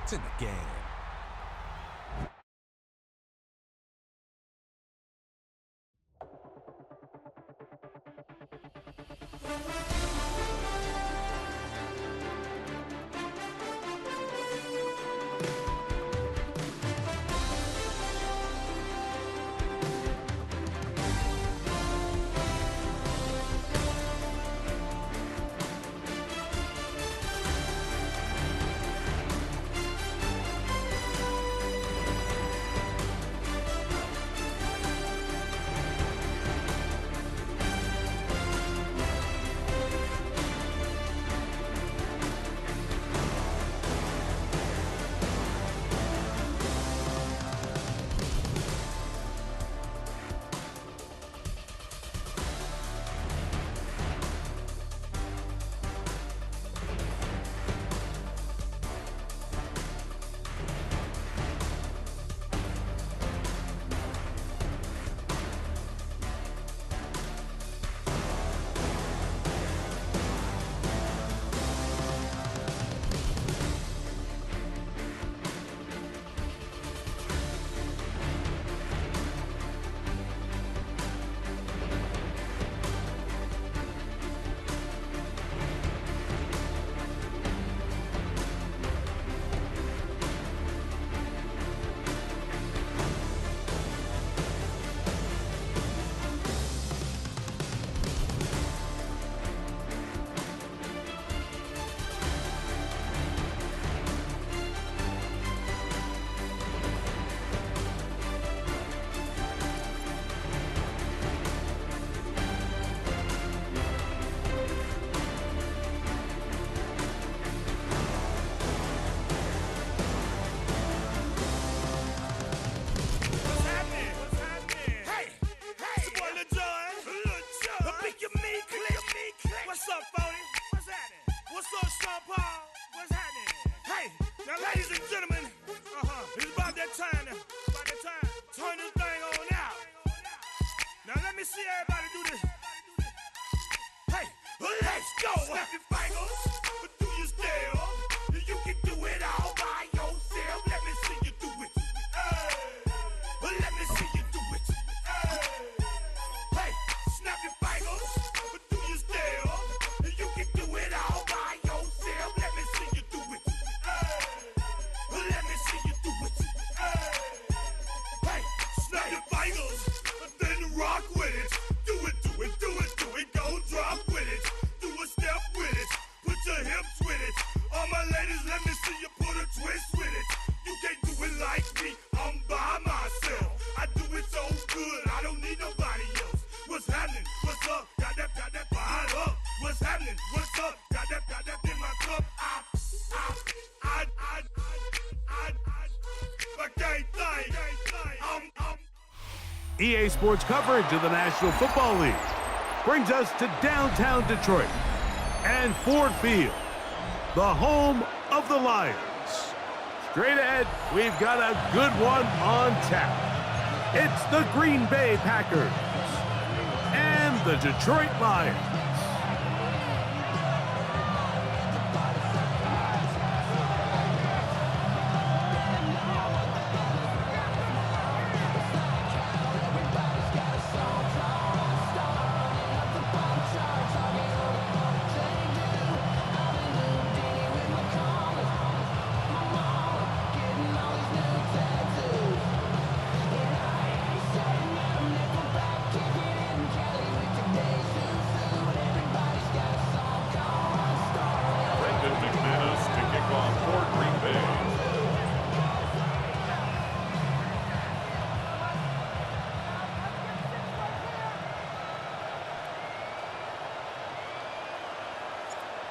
It's in the game. EA Sports coverage of the National Football League brings us to downtown Detroit and Ford Field, the home of the Lions. Straight ahead, we've got a good one on tap. It's the Green Bay Packers and the Detroit Lions.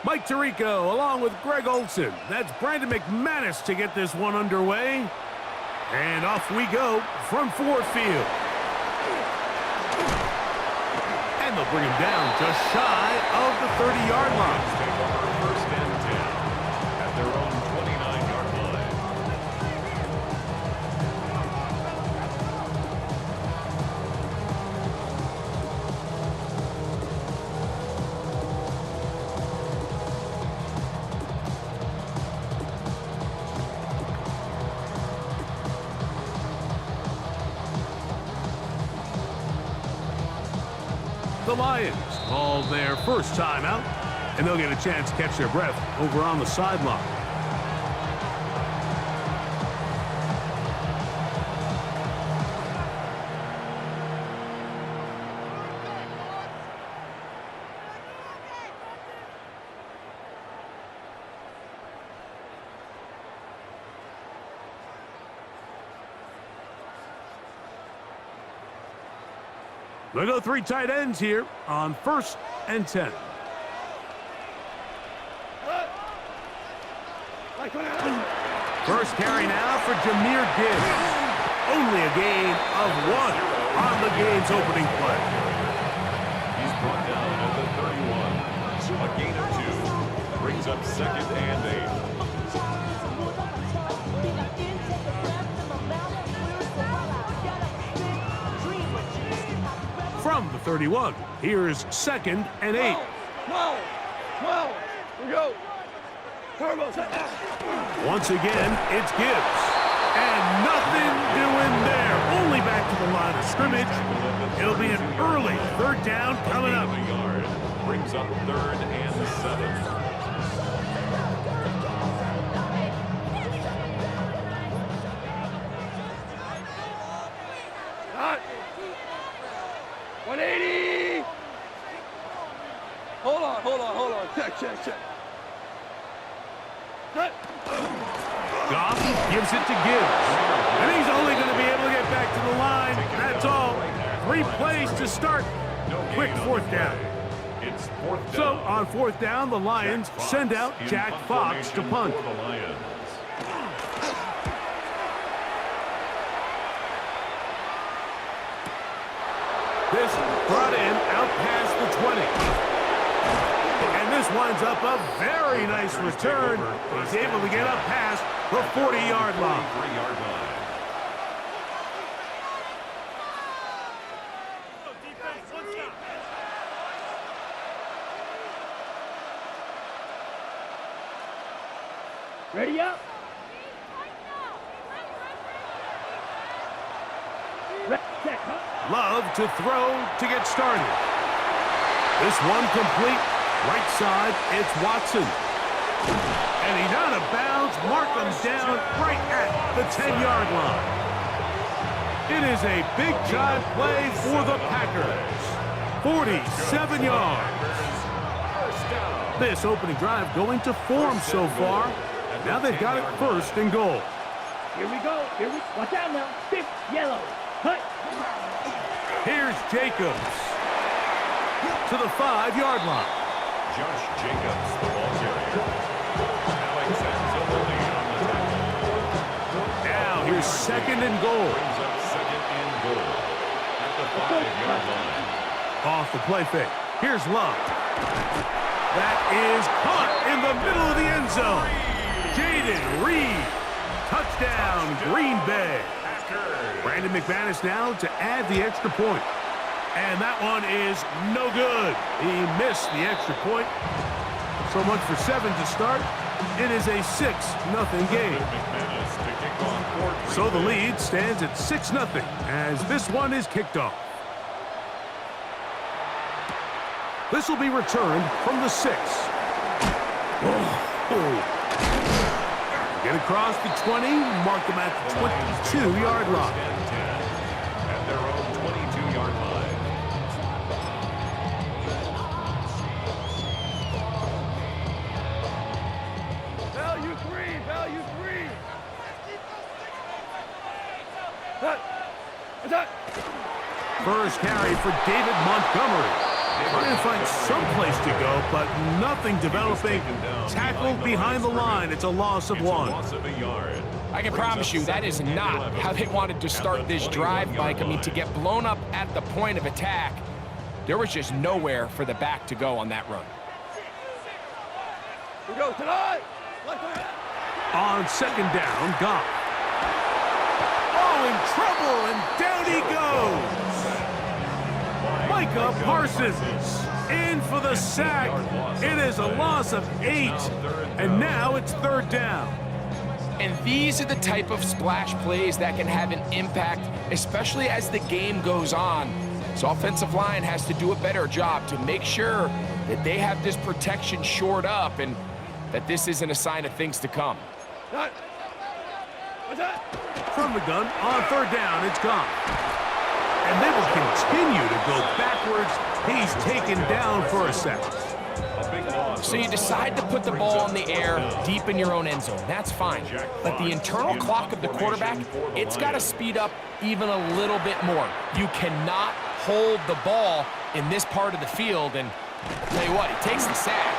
Mike Tirico along with Greg Olson. That's Brandon McManus to get this one underway. And off we go from Ford Field. And they'll bring him down just shy of the 30-yard line. First and 10 at their own 29-yard line. Lions call their first timeout, and they'll get a chance to catch their breath over on the sideline. They'll go 3 tight ends here on 1st and 10. First carry now for Jahmyr Gibbs. Only a gain of 1 on the game's opening play. He's brought down at the 31. A gain of 2. Brings up 2nd and 8. From the 31, here's 2nd and 8. 12. We go. Once again, it's Gibbs. And nothing doing there. Only back to the line of scrimmage. It'll be an early 3rd down coming up. A yard. Brings up 3rd and 7. Hot. 180. Hold on. Check. Cut. Goff gives it to Gibbs. And he's only going to be able to get back to the line. That's all. 3 plays to start. Quick 4th down. It's 4th down. So on 4th down, the Lions send out Jack Fox to punt. For the Lions. This brought in out past the 20. And this winds up a very nice return. He's able to get up past the 40-yard line. 3-yard line. Ready up. Check. Love to throw to get started. This one complete. Right side, it's Watson. And he's out of bounds. Markham's down right at the 10-yard line. It is a big-time play for the Packers. 47 yards. This opening drive going to form so far. Now they've got it 1st and goal. Here we go. Watch out now. 6 yellow. Cut. Here's Jacobs to the 5-yard line. Josh Jacobs, the ball carrier. Alex adds up the lead on the tackle. Now here's 2nd and goal. Brings up 2nd and goal at the 5-yard line. Off the play fake. Here's Love. That is caught in the middle of the end zone. Jaden Reed. Touchdown, Green Bay. Brandon McManus now to add the extra point. And that one is no good. He missed the extra point. So much for 7 to start. It is a 6-0 game. So the lead stands at 6-0 as this one is kicked off. This will be returned from the 6. Get across the 20, mark them at the 22-yard line. At their own 22-yard line. Value 3. Cut. First carry for David Montgomery. Trying to find some place to go, but nothing developing. Tackled behind the line. It's a loss of 1. I can promise you that is not how they wanted to start this drive, Mike. I mean, to get blown up at the point of attack, there was just nowhere for the back to go on that run. We go tonight. On 2nd down, Goff. Oh, in trouble, and down he goes. Micah Parsons in for the sack. It is a loss of 8, and now it's 3rd down. And these are the type of splash plays that can have an impact, especially as the game goes on. This offensive line has to do a better job to make sure that they have this protection shored up and that this isn't a sign of things to come. From the gun, on third down, it's gone. And they will continue to go backwards. He's taken down for a sack. So you decide to put the ball in the air deep in your own end zone. That's fine. But the internal clock of the quarterback, it's got to speed up even a little bit more. You cannot hold the ball in this part of the field. And I'll tell you what, he takes the sack,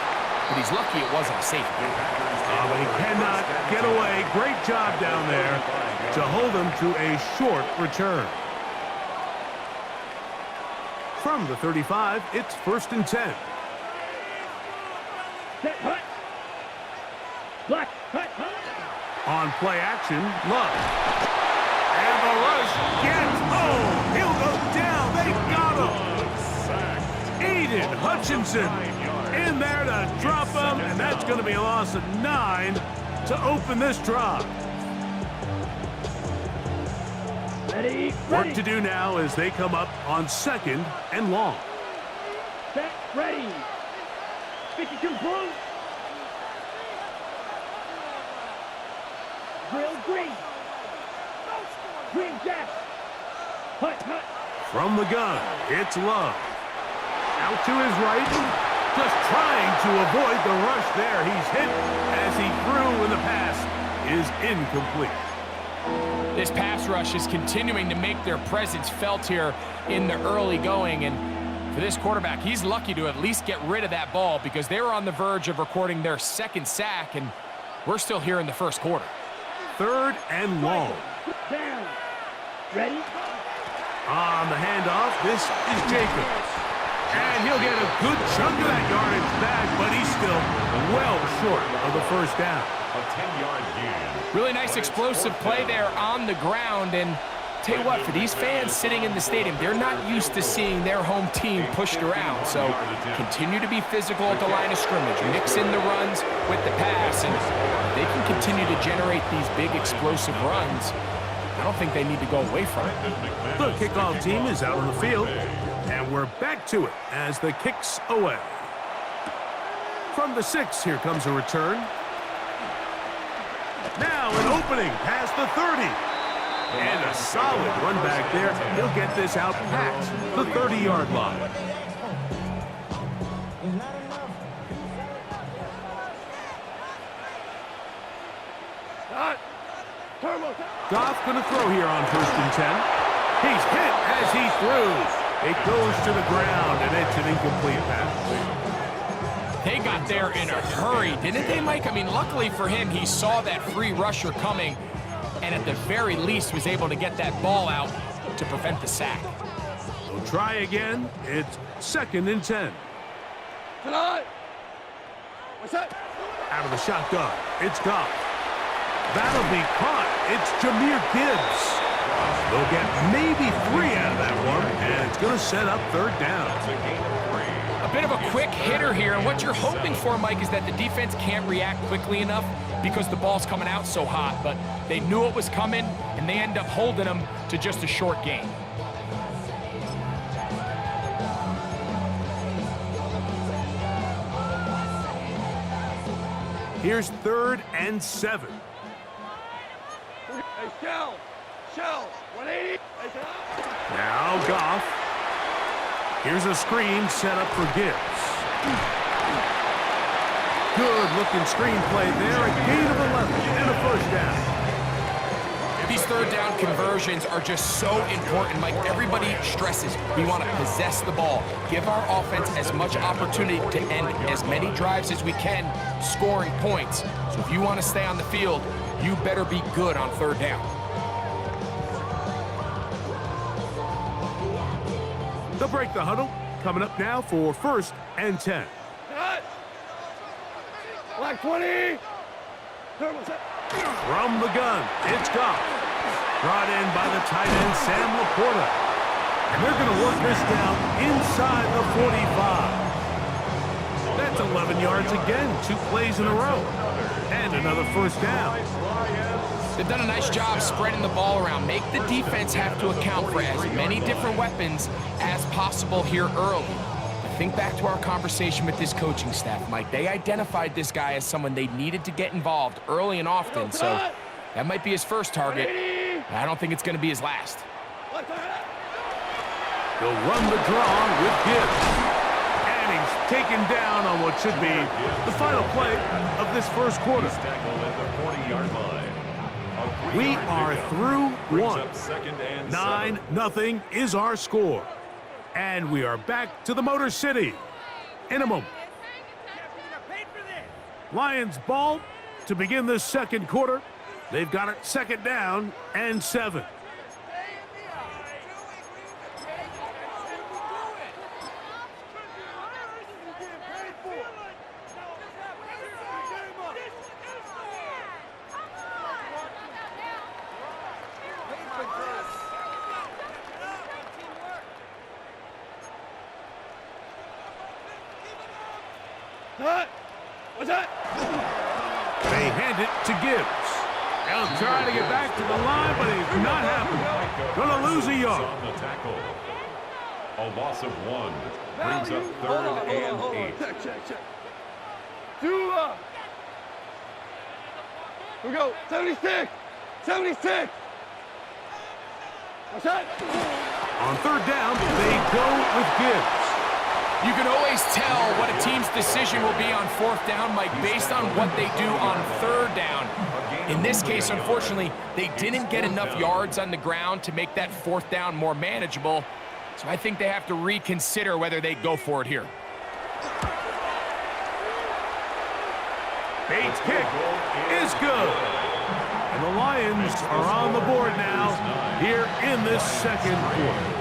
but he's lucky it wasn't a safety. But he cannot get away. Great job down there to hold him to a short return. From the 35, it's 1st and 10. Set, hut. Block, hut, hut. On play action, Love. And the rush gets home. He'll go down. They got him. Aiden Hutchinson in there to drop him, and that's going to be a loss of 9 to open this drive. Ready, Work to do now as they come up on 2nd and long. Set, ready. 52 blue. Drill green. Green jack. Hut, hut. From the gun, it's Love. Out to his right. Just trying to avoid the rush there. He's hit as he threw, and the pass is incomplete. This pass rush is continuing to make their presence felt here in the early going. And for this quarterback, he's lucky to at least get rid of that ball because they were on the verge of recording their 2nd sack, and we're still here in the 1st quarter. 3rd and long. Down. Ready. On the handoff, this is Jacobs. And he'll get a good chunk of that yardage back, but he's still well short of the 1st down. A 10-yard gain. Really nice explosive play there on the ground. And tell you what, for these fans sitting in the stadium, they're not used to seeing their home team pushed around. So continue to be physical at the line of scrimmage. Mix in the runs with the pass. And they can continue to generate these big explosive runs. I don't think they need to go away from it. The kickoff team is out on the field, and we're back to it as the kick's away. From the 6, here comes a return. Now an opening past the 30. And a solid run back there. He'll get this out past the 30-yard line. Goff going to throw here on 1st and 10. He's hit as he throws. It goes to the ground, and it's an incomplete pass. They got there in a hurry, didn't they, Mike? I mean, luckily for him, he saw that free rusher coming and at the very least was able to get that ball out to prevent the sack. We'll try again. It's 2nd and 10. What's that? Out of the shotgun, it's Goff. That'll be caught. It's Jahmyr Gibbs. They'll get maybe 3 out of that one, and it's going to set up 3rd down. A bit of a quick hitter here, and what you're hoping for, Mike, is that the defense can't react quickly enough because the ball's coming out so hot, but they knew it was coming, and they end up holding them to just a short gain. Here's 3rd and 7. Hey, Shell, 180. Now Goff. Here's a screen set up for Gibbs. Good looking screen play there. A gain of 11 and a 1st down. These 3rd down conversions are just so important, Mike. Everybody stresses we want to possess the ball, give our offense as much opportunity to end as many drives as we can, scoring points. So if you want to stay on the field, you better be good on 3rd down. They'll break the huddle. Coming up now for 1st and 10. Black 20. From the gun, it's Goff. Brought in by the tight end, Sam Laporta. And they're going to work this down inside the 45. That's 11 yards again, 2 plays in a row. And another 1st down. They've done a nice job spreading the ball around. Make the defense have to account for as many different weapons as possible here early. Think back to our conversation with this coaching staff, Mike. They identified this guy as someone they needed to get involved early and often, so that might be his first target. I don't think it's going to be his last. He'll run the draw with Gibbs. And he's taken down on what should be the final play of this first quarter. We are through one. 9-0 is our score. And we are back to the Motor City in a moment. Lions ball to begin the second quarter. They've got it 2nd down and 7. What's that? They hand it to Gibbs. He'll try to get back to the line, but it's not happening. Gonna lose a yard. On the tackle. A loss of 1 brings up 3rd and 8. Check. 2 up. Here we go. 76. 76. What's that? On 3rd down, they go with Gibbs. You can always tell what a team's decision will be on 4th down, Mike, based on what they do on 3rd down. In this case, unfortunately, they didn't get enough yards on the ground to make that 4th down more manageable. So I think they have to reconsider whether they go for it here. Bates' kick is good. And the Lions are on the board now here in this second quarter.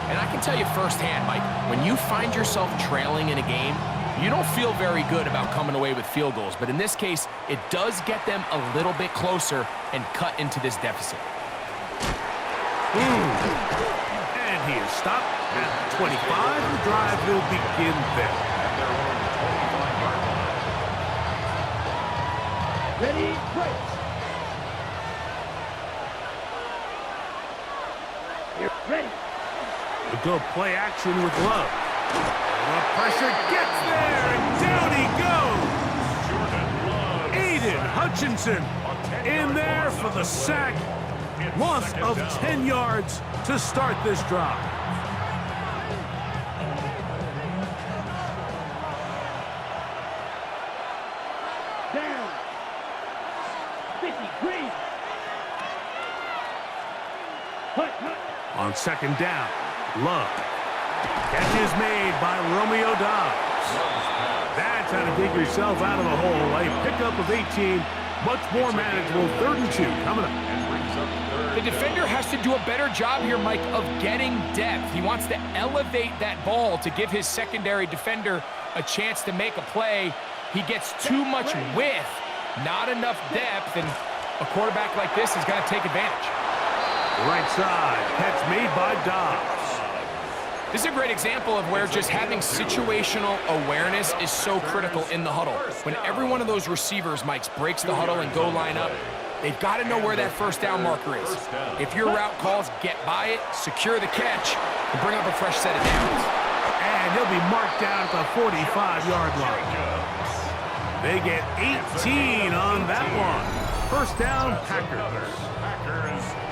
And I can tell you firsthand, Mike, when you find yourself trailing in a game, you don't feel very good about coming away with field goals. But in this case, it does get them a little bit closer and cut into this deficit. And he is stopped at the 25. The drive will begin there. Ready, break. You're ready. A good play action with Love. The pressure gets there, and down he goes. Aiden Hutchinson in there for the sack. Loss of 10 yards to start this drive. Down. 50 green. Hut. On 2nd down, Love. Catch is made by Romeo Dobbs. That's how to dig yourself out of the hole. A pickup of 18, much more manageable. 3rd and 2 coming up. The defender has to do a better job here, Mike, of getting depth. He wants to elevate that ball to give his secondary defender a chance to make a play. He gets too much width, not enough depth, and a quarterback like this is going to take advantage. Right side, catch made by Dobbs. This is a great example of where just having situational awareness is so critical in the huddle. When every one of those receivers, Mike, breaks the huddle and go line up, they've got to know where that 1st down marker is. If your route calls, get by it, secure the catch, and bring up a fresh set of downs. And he'll be marked down at the 45-yard line. They get 18 on that one. 1st down, Packers.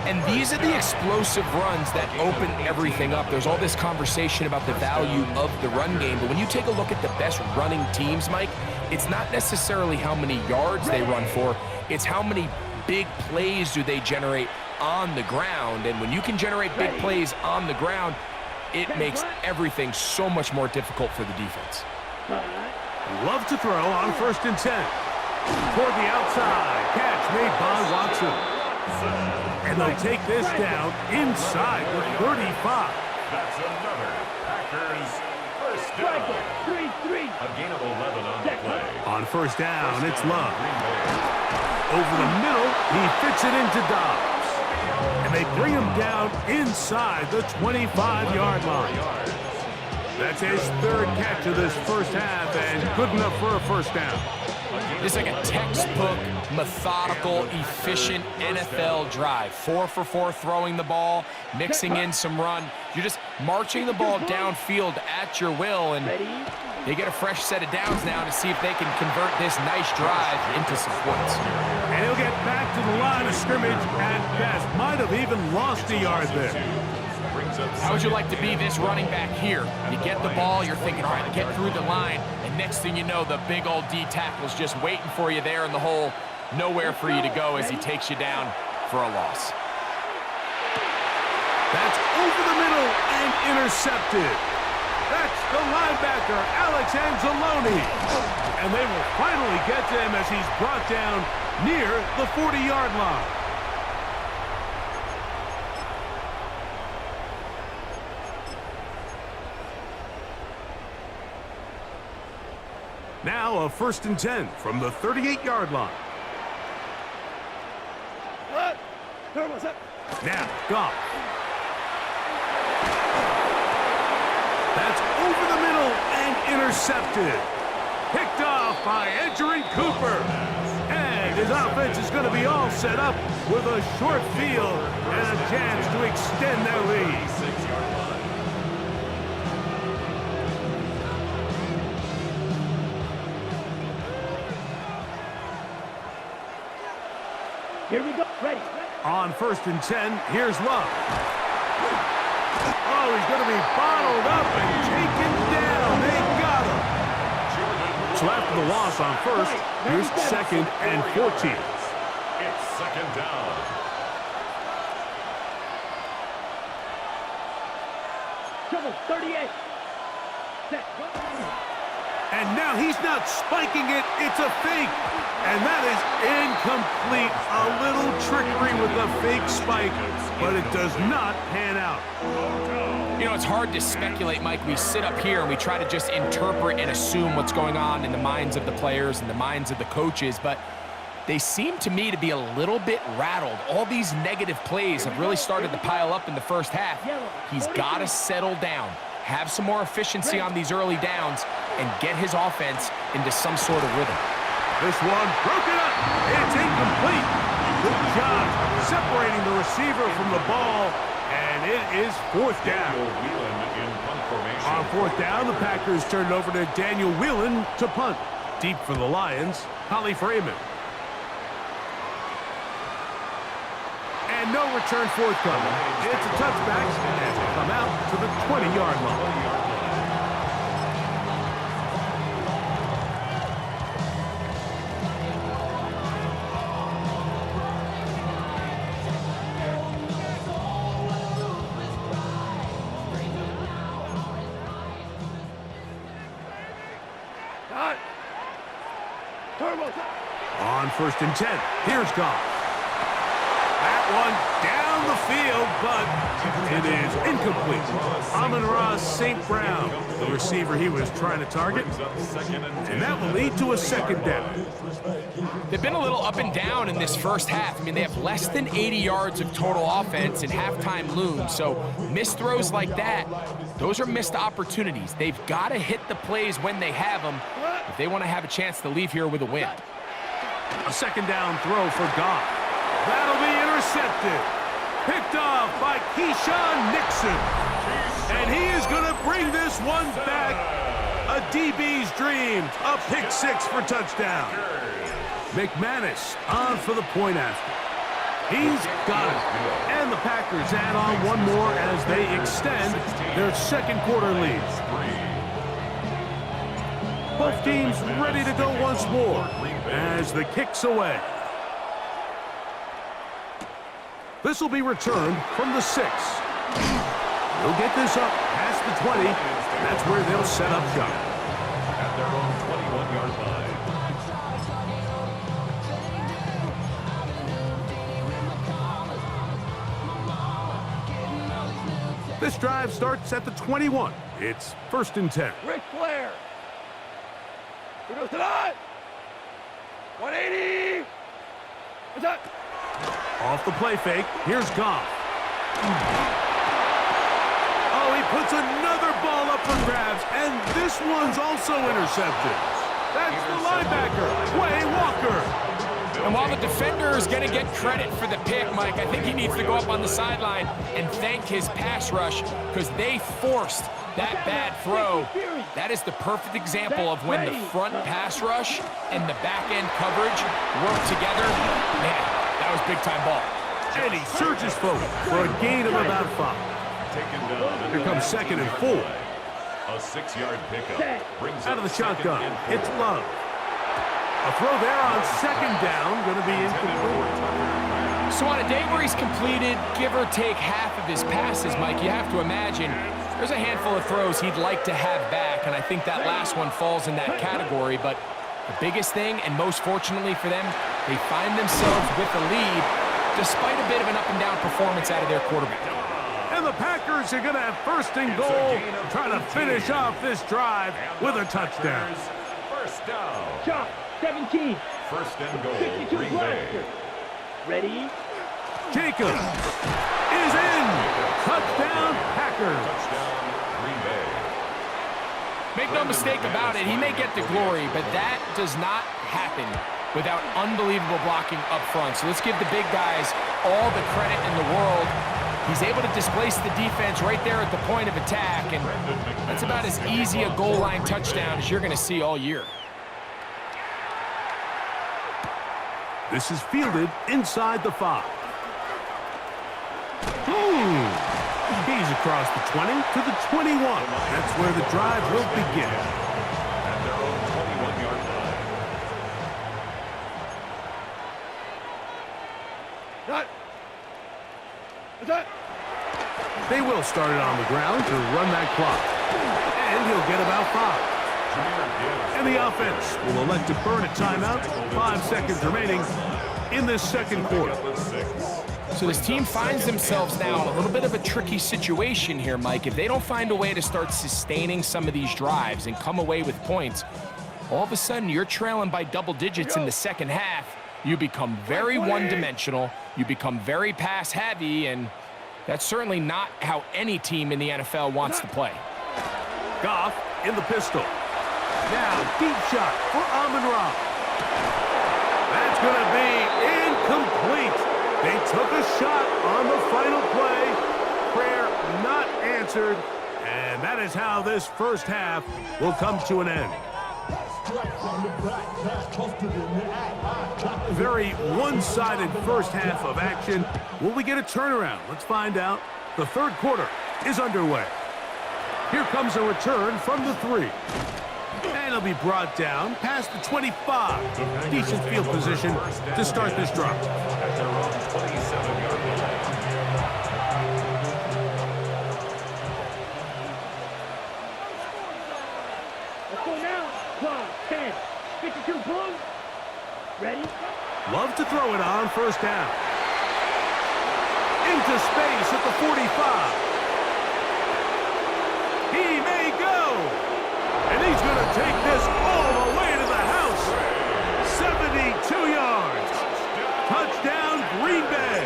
And these are the explosive runs that open everything up. There's all this conversation about the value of the run game, but when you take a look at the best running teams, Mike, it's not necessarily how many yards they run for, it's how many big plays do they generate on the ground. And when you can generate big plays on the ground, it makes everything so much more difficult for the defense. Love to throw on 1st and 10. Toward the outside, catch made by Watson. And they'll take this down inside the 35. That's another Packers 1st down. 3-3. A gain of 11 on the play. On 1st down, it's Love. Over the middle, he fits it into Dobbs. And they bring him down inside the 25-yard line. That's his 3rd catch of this 1st half, and good enough for a 1st down. This is like a textbook, methodical, efficient NFL drive. 4 for 4 throwing the ball, mixing in some run. You're just marching the ball downfield at your will, and they get a fresh set of downs now to see if they can convert this nice drive into some points. And he'll get back to the line of scrimmage at best. Might have even lost a yard there. How would you like to be this running back here? You get the ball, you're thinking, all right, get through the line, and next thing you know, the big old D tackle's just waiting for you there in the hole, nowhere for you to go as he takes you down for a loss. That's over the middle and intercepted. That's the linebacker, Alex Anzalone. And they will finally get to him as he's brought down near the 40-yard line. Now a 1st and 10 from the 38-yard line. Now, Goff. That's over the middle and intercepted. Picked off by Edgerrin Cooper. And his offense is going to be all set up with a short field and a chance to extend their lead. 6-yard line. Here we go. Ready. On 1st and 10, here's Love. Oh, he's going to be bottled up and taken down. They got him. So after the loss on 1st, here's 2nd and 14. It's 2nd down. Trouble, 38. Set. And now he's not spiking it, it's a fake. And that is incomplete. A little trickery with the fake spike, but it does not pan out. You know, it's hard to speculate, Mike. We sit up here and we try to just interpret and assume what's going on in the minds of the players and the minds of the coaches, but they seem to me to be a little bit rattled. All these negative plays have really started to pile up in the first half. He's got to settle down, have some more efficiency on these early downs, and get his offense into some sort of rhythm. This one broken up. It's incomplete. Good job separating the receiver from the ball, and it is 4th down. On 4th down, the Packers turned over to Daniel Whelan to punt. Deep for the Lions, Holly Freeman. And no return forthcoming. It's a touchback as they come out to the 20-yard line. On 1st and 10, here's Goff. That one down the field, but it is incomplete. Amon-Ra St. Brown, the receiver he was trying to target, and that will lead to a 2nd down. They've been a little up and down in this first half. I mean, they have less than 80 yards of total offense and halftime looms, so missed throws like that, those are missed opportunities. They've got to hit the plays when they have them if they want to have a chance to leave here with a win. A 2nd down throw for Goff. That'll be intercepted. Picked off by Keyshawn Nixon. And he is going to bring this one back. A DB's dream. A pick 6 for touchdown. McManus on for the point after. He's got it. And the Packers add on one more as they extend their 2nd quarter lead. Both teams ready to go once more as the kick's away. This will be returned from the 6. They'll get this up past the 20. That's where they'll set up shop. At their own 21-yard line. This drive starts at the 21. It's 1st and 10. Ric Flair. Here goes tonight. 180. What's up? Off the play fake, here's Goff. Oh, he puts another ball up for grabs, and this one's also intercepted. That's the linebacker, Way Walker. And while the defender is going to get credit for the pick, Mike, I think he needs to go up on the sideline and thank his pass rush because they forced that bad throw. That is the perfect example of when the front pass rush and the back end coverage work together. Man, that was big-time ball. And he surges forward for a gain of about 5. Here comes 2nd and 4. A 6-yard pickup brings Out of the shotgun, it's Love. Love. A throw there on 2nd down, going to be incomplete. So on a day where he's completed, give or take half of his passes, Mike, you have to imagine there's a handful of throws he'd like to have back, and I think that last one falls in that category. But the biggest thing, and most fortunately for them, they find themselves with the lead despite a bit of an up-and-down performance out of their quarterback. And the Packers are going to have 1st and goal, trying to finish off this drive with a touchdown. First down. Shot, 17. 1st and goal, 52 Green Bay. Ready? Jacobs is in. Touchdown, Packers. Touchdown, Green Bay. Make no mistake about it, he may get the glory, but that does not happen without unbelievable blocking up front. So let's give the big guys all the credit in the world. He's able to displace the defense right there at the point of attack, and that's about as easy a goal line touchdown as you're going to see all year. This is fielded inside the 5. He's across the 20 to the 21. That's where the drive will begin. At their own 21-yard line. They will start it on the ground to run that clock. And he'll get about 5. And the offense will elect to burn a timeout. 5 seconds remaining in this 2nd quarter. So this team finds themselves now in a little bit of a tricky situation here, Mike. If they don't find a way to start sustaining some of these drives and come away with points, all of a sudden you're trailing by double digits in the 2nd half. You become very one-dimensional. You become very pass-heavy, and that's certainly not how any team in the NFL wants to play. Goff in the pistol. Now, deep shot for Amon-Ra. That's going to be incomplete. They took a shot on the final play. Prayer not answered. And that is how this 1st half will come to an end. Very one-sided 1st half of action. Will we get a turnaround? Let's find out. The 3rd quarter is underway. Here comes a return from the 3. And he'll be brought down past the 25. Decent field position to start this drive. At their own 27-yard line. Let's go now. 12, 10, 52 Bulls. Ready? Love to throw it on 1st down. Into space at the 45. He may go. And he's going to take this all the way to the house. 72 yards. Touchdown, Green Bay.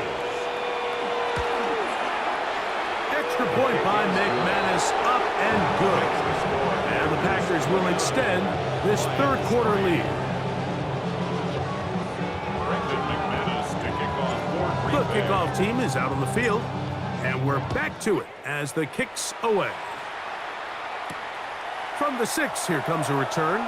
Extra point by McManus, up and good. And the Packers will extend this 3rd quarter lead. The kickoff team is out on the field, and we're back to it as the kick's away. From the 6, here comes a return.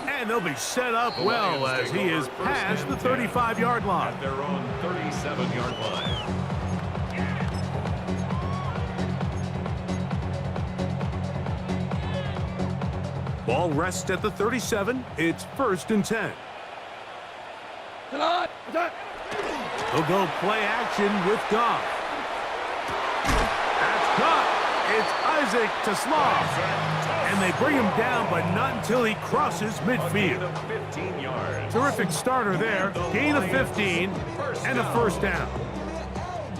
And they'll be set up well as he is past the 35-yard line. At their own 37-yard line. Ball rests at the 37. It's 1st and 10. He'll go play action with Goff. That's caught. It's Isaac to Slav. And they bring him down, but not until he crosses midfield. 15 yards. Terrific starter there. Gain of 15 and a 1st down.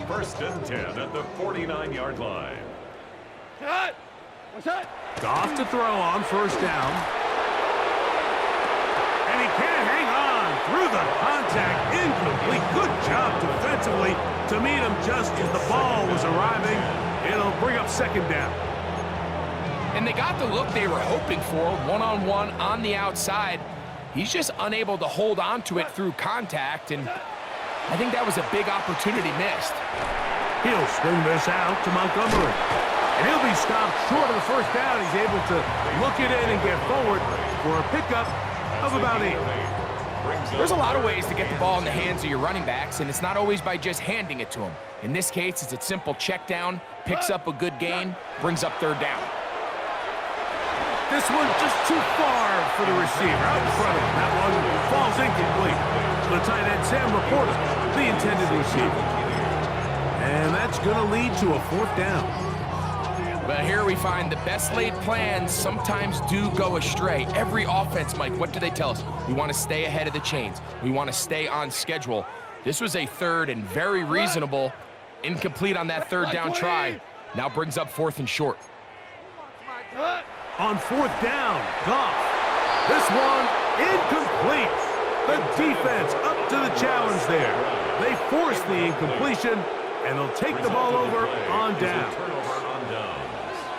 1st and 10 at the 49-yard line. Goff to throw on 1st down. And he can't hang on through the contact. Incomplete. Good job defensively to meet him just as the ball was arriving. It'll bring up 2nd down. And they got the look they were hoping for, one-on-one on the outside. He's just unable to hold on to it through contact, and I think that was a big opportunity missed. He'll swing this out to Montgomery. And he'll be stopped short of the first down. He's able to look it in and get forward for a pickup of about 8. There's a lot of ways to get the ball in the hands of your running backs, and it's not always by just handing it to them. In this case, it's a simple check down, picks up a good gain, brings up 3rd down. This one just too far for the receiver out in front of him. That one falls incomplete. The tight end, Sam Laporta, the intended receiver. And that's going to lead to a 4th down. But here we find the best laid plans sometimes do go astray. Every offense, Mike, what do they tell us? We want to stay ahead of the chains. We want to stay on schedule. This was a 3rd and very reasonable. Incomplete on that 3rd down try. Now brings up 4th and short. On 4th down, Goff. This one incomplete. The defense up to the challenge there. They force the incompletion, and they'll take the ball over on down.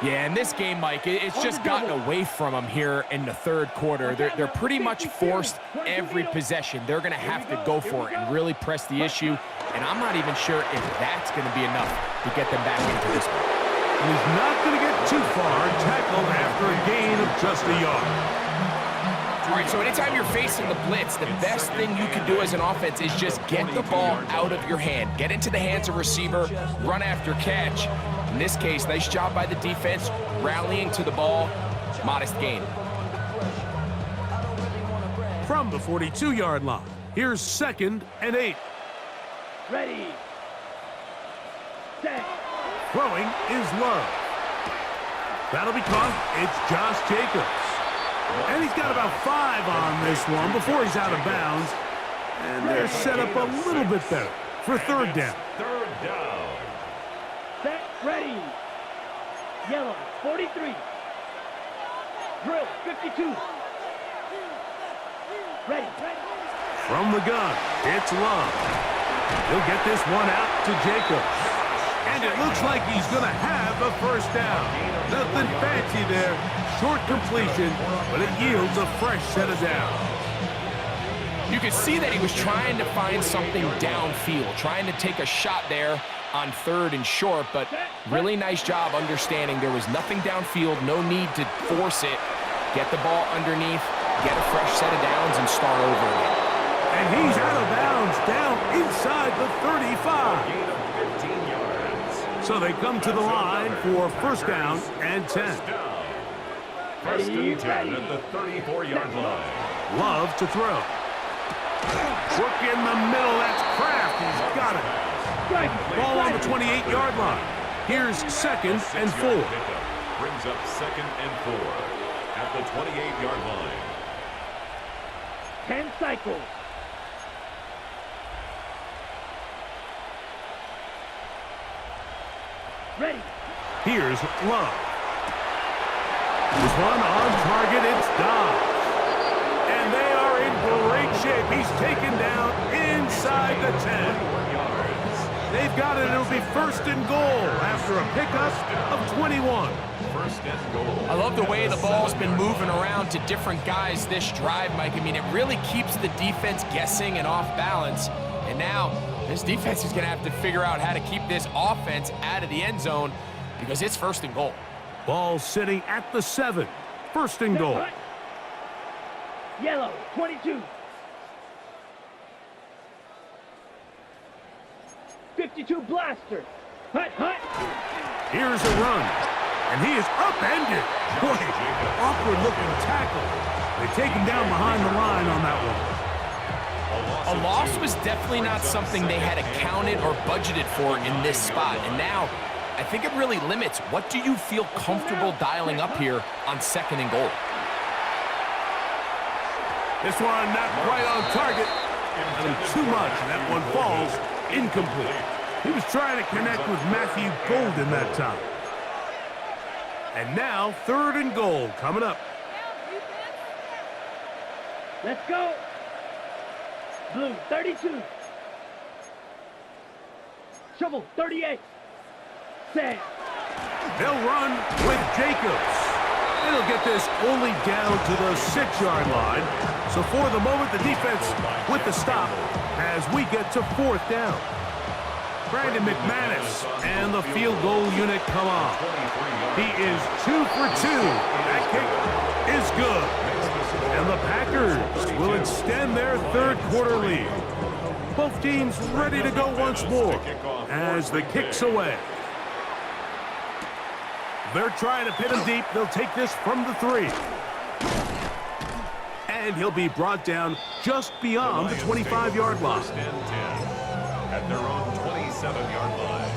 Yeah, in this game, Mike, it's just gotten away from them here in the 3rd quarter. They're pretty much forced every possession. They're going to have to go for it and really press the issue, and I'm not even sure if that's going to be enough to get them back into this one. He's not going to get too far, tackled after a gain of just a yard. All right, so anytime you're facing the blitz, the best thing you can do as an offense is just get the ball out of your hand. Get into the hands of receiver, run after catch. In this case, nice job by the defense, rallying to the ball, modest gain. From the 42-yard line, here's 2nd and 8. Ready. Set. Throwing is Love. That'll be caught. It's Josh Jacobs. And he's got about 5 on this one before he's out of bounds. And they're set up a little bit better for 3rd down. 3rd down. Set. Ready. Yellow. 43. Drill. 52. Ready. From the gun, it's Love. He'll get this one out to Jacobs. And it looks like he's going to have a 1st down. Nothing fancy there. Short completion, but it yields a fresh set of downs. You could see that he was trying to find something downfield, trying to take a shot there on 3rd and short, but really nice job understanding there was nothing downfield, no need to force it. Get the ball underneath, get a fresh set of downs, and start over again. And he's out of bounds, down inside the 35. Gain of 15 yards. So they come to the line for 1st down and 10. 1st and 10 at the 34-yard line. Love to throw. Work in the middle, that's Kraft. He's got it. Ball on the 28-yard line. Here's 2nd and 4. Brings up 2nd and 4 at the 28-yard line. 10 cycles. Ready. Here's Love. This one on target, it's Dobbs. And they are in great shape. He's taken down inside the 10. They've got it. It'll be 1st and goal after a pickup of 21. 1st and goal. I love the way the ball's been moving around to different guys this drive, Mike. I mean, it really keeps the defense guessing and off balance. And now this defense is going to have to figure out how to keep this offense out of the end zone because it's 1st and goal. Ball sitting at the 7. 1st and goal. Yellow, 22. 52 blaster. Hut, hut. Here's a run. And he is upended. Boy, awkward looking tackle. They take him down behind the line on that one. A loss was definitely not something they had accounted or budgeted for in this spot. And now, I think it really limits what do you feel comfortable dialing up here on 2nd and goal. This one not quite on target. And too much, and that one falls incomplete. He was trying to connect with Matthew Golden that time. And now 3rd and goal coming up. Let's go. Blue, 32. Shovel, 38. Set. They'll run with Jacobs. It'll get this only down to the 6-yard line. So for the moment, the defense with the stop as we get to 4th down. Brandon McManus and the field goal unit come on. He is 2 for 2. That kick is good. And the Packers will extend their 3rd quarter lead. Both teams ready to go once more as the kick's away. They're trying to pin him deep. They'll take this from the 3. And he'll be brought down just beyond the 25-yard line. First and 10 at their own 27-yard line.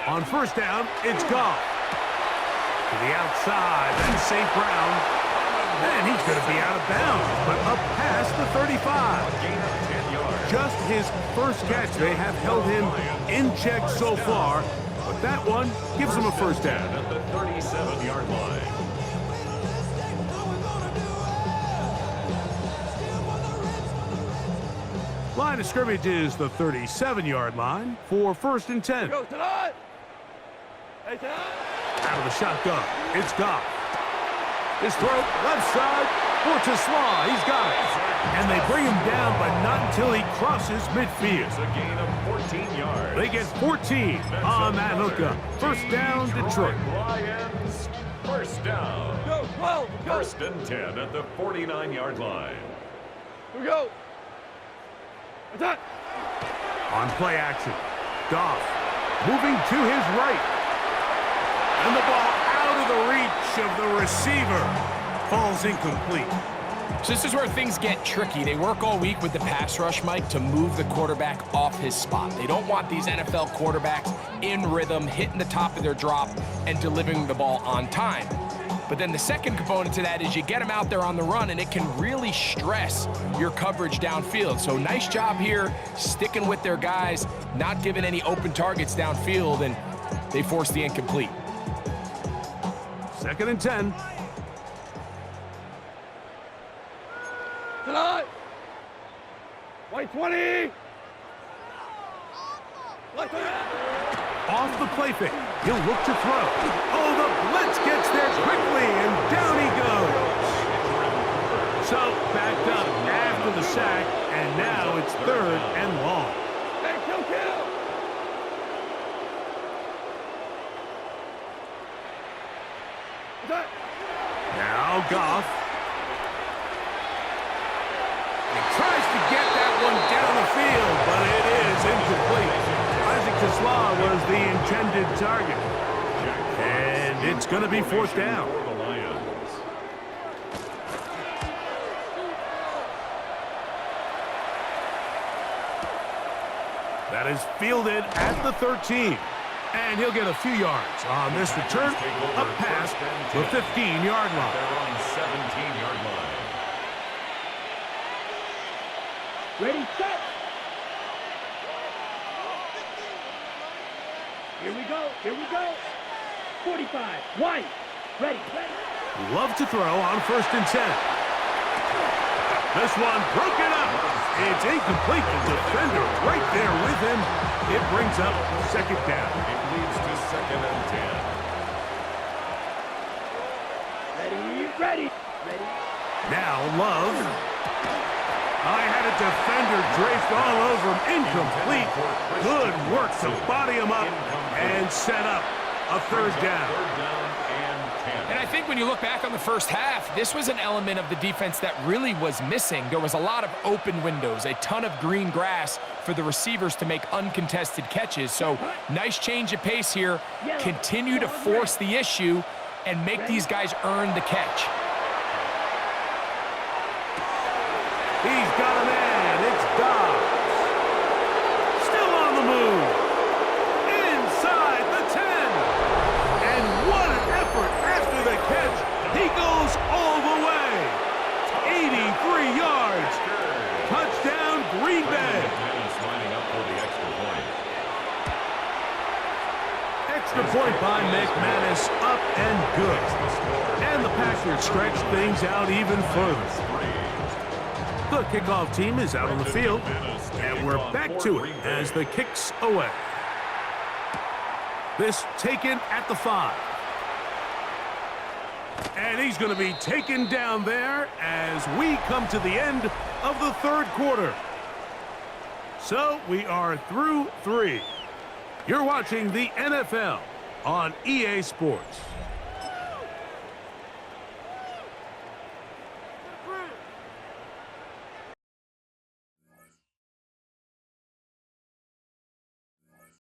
On 1st down, it's Goff. To the outside, then St. Brown. And he's going to be out of bounds, but up past the 35. Just his first catch. They have held him in check so far, but that one gives him a 1st down. At the 37-yard line. Line of scrimmage is the 37-yard line for 1st and 10. Out of the shotgun, it's Goff. His throw, left side, for Tesla. He's got it. And they bring him down, but not until he crosses midfield. It's a gain of 14 yards. They get 14 on that hookup. 1st down, Detroit. Lions, 1st down. Go, 12, go. 1st and 10 at the 49-yard line. Here we go. Attack. On play action, Goff moving to his right. And the ball out of the reach of the receiver. Falls incomplete. So this is where things get tricky. They work all week with the pass rush, Mike, to move the quarterback off his spot. They don't want these NFL quarterbacks in rhythm, hitting the top of their drop, and delivering the ball on time. But then the second component to that is you get them out there on the run, and it can really stress your coverage downfield. So nice job here, sticking with their guys, not giving any open targets downfield, and they force the incomplete. 2nd and 10. Tonight. White 20. White 20. Off the play fake. He'll look to throw. Oh, the blitz gets there quickly, and down he goes. So, backed up after the sack, and now it's 3rd and long. Hey, kill. Attack. Now Goff. He tries to get that one down the field, but it is incomplete. Isaac Tesla was the intended target. And it's going to be 4th down. For the Lions. That is fielded at the 13. And he'll get a few yards on this return, up past the 15-yard line. They're on 17-yard line. Ready, set. Here we go. 45. White. Ready. Love to throw on 1st and 10. This one broken up. It's incomplete. The defender right there with him. It brings up 2nd down. It leads to 2nd and 10. Ready. Now Love. I had a defender draped all over him. Incomplete. Good work to body him up and set up a 3rd down. 3rd down and 10. And I think when you look back on the first half, this was an element of the defense that really was missing. There was a lot of open windows, a ton of green grass for the receivers to make uncontested catches. So nice change of pace here. Continue to force the issue and make these guys earn the catch. He's got a man. It's Dobbs. Still on the move. Inside the 10. And what an effort after the catch. He goes all the way. 83 yards. Touchdown, Green Bay. Lining up for the extra point. Extra point by McManus, up and good. And the Packers stretch things out even further. The kickoff team is out on the field, and we're back to it as the kick's away. This taken at the 5. And he's going to be taken down there as we come to the end of the third quarter. So we are through 3. You're watching the NFL on EA Sports.